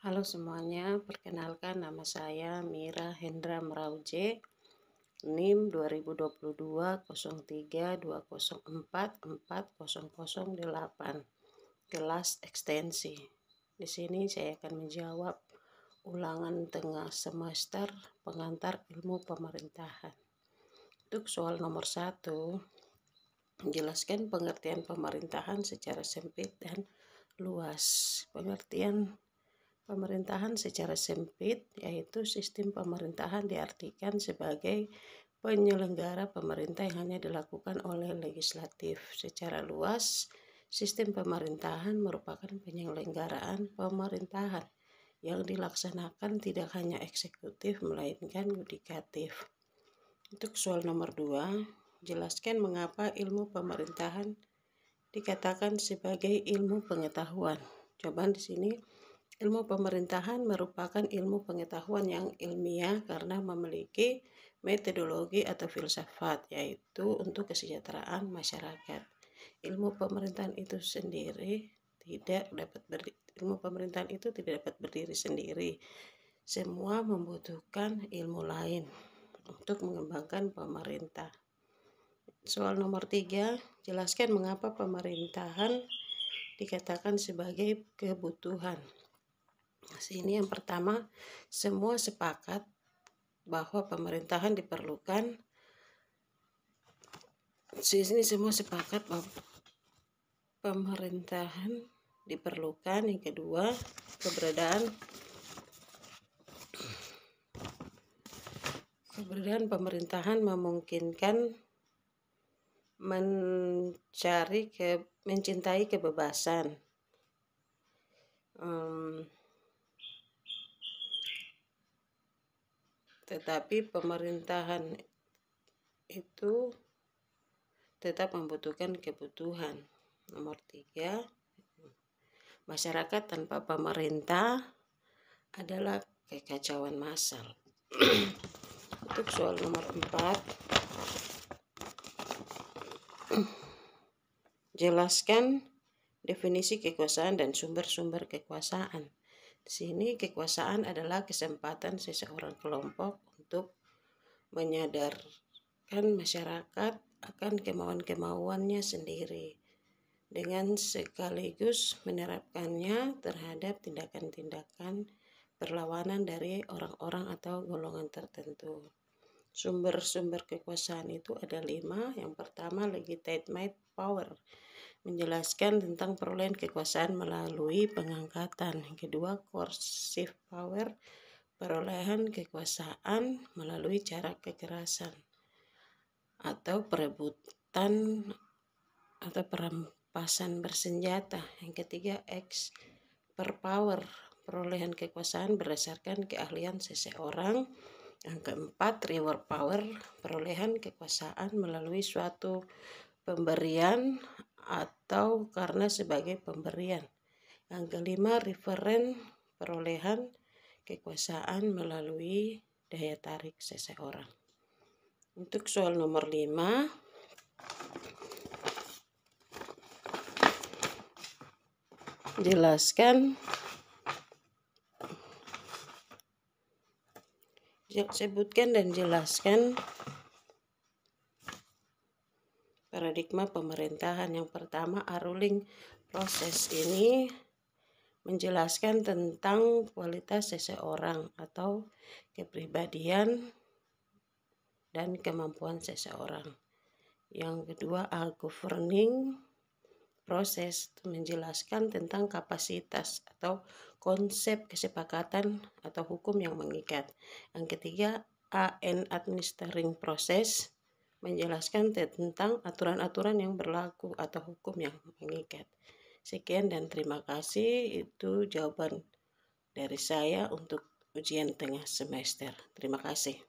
Halo semuanya, perkenalkan nama saya Mira Hendra Merauje, NIM 2022 0320440008, kelas ekstensi. Di sini saya akan menjawab ulangan tengah semester pengantar ilmu pemerintahan. Untuk soal nomor 1, menjelaskan pengertian pemerintahan secara sempit dan luas. Pengertian pemerintahan secara sempit yaitu sistem pemerintahan diartikan sebagai penyelenggara pemerintah yang hanya dilakukan oleh legislatif. Secara luas, sistem pemerintahan merupakan penyelenggaraan pemerintahan yang dilaksanakan tidak hanya eksekutif melainkan yudikatif. Untuk soal nomor 2, jelaskan mengapa ilmu pemerintahan dikatakan sebagai ilmu pengetahuan. Jawaban di sini, ilmu pemerintahan merupakan ilmu pengetahuan yang ilmiah karena memiliki metodologi atau filsafat, yaitu untuk kesejahteraan masyarakat. Ilmu pemerintahan itu tidak dapat berdiri sendiri. Semua membutuhkan ilmu lain untuk mengembangkan pemerintah. Soal nomor 3, jelaskan mengapa pemerintahan dikatakan sebagai kebutuhan. Sini yang pertama, semua sepakat bahwa pemerintahan diperlukan. Sini semua sepakat bahwa pemerintahan diperlukan. Yang kedua, keberadaan pemerintahan memungkinkan mencintai kebebasan. Tetapi pemerintahan itu tetap membutuhkan kebutuhan. Nomor 3, masyarakat tanpa pemerintah adalah kekacauan massal. Untuk soal nomor 4, jelaskan definisi kekuasaan dan sumber-sumber kekuasaan. Di sini kekuasaan adalah kesempatan seseorang kelompok untuk menyadarkan masyarakat akan kemauan-kemauannya sendiri dengan sekaligus menerapkannya terhadap tindakan-tindakan perlawanan dari orang-orang atau golongan tertentu. Sumber-sumber kekuasaan itu ada 5. Yang pertama, legitimate power, menjelaskan tentang perolehan kekuasaan melalui pengangkatan. Yang kedua, coercive power, perolehan kekuasaan melalui cara kekerasan atau perebutan atau perampasan bersenjata. Yang ketiga, expert power, perolehan kekuasaan berdasarkan keahlian seseorang. Yang keempat, reward power, perolehan kekuasaan melalui suatu pemberian atau karena sebagai pemberian. Yang kelima, reference, perolehan kekuasaan melalui daya tarik seseorang. Untuk soal nomor 5, sebutkan dan jelaskan paradigma pemerintahan. Yang pertama, ruling proses ini menjelaskan tentang kualitas seseorang atau kepribadian dan kemampuan seseorang. Yang kedua, governing proses menjelaskan tentang kapasitas atau konsep kesepakatan atau hukum yang mengikat. Yang ketiga, administering proses menjelaskan tentang aturan-aturan yang berlaku atau hukum yang mengikat. Sekian dan terima kasih. Itu jawaban dari saya untuk ujian tengah semester. Terima kasih.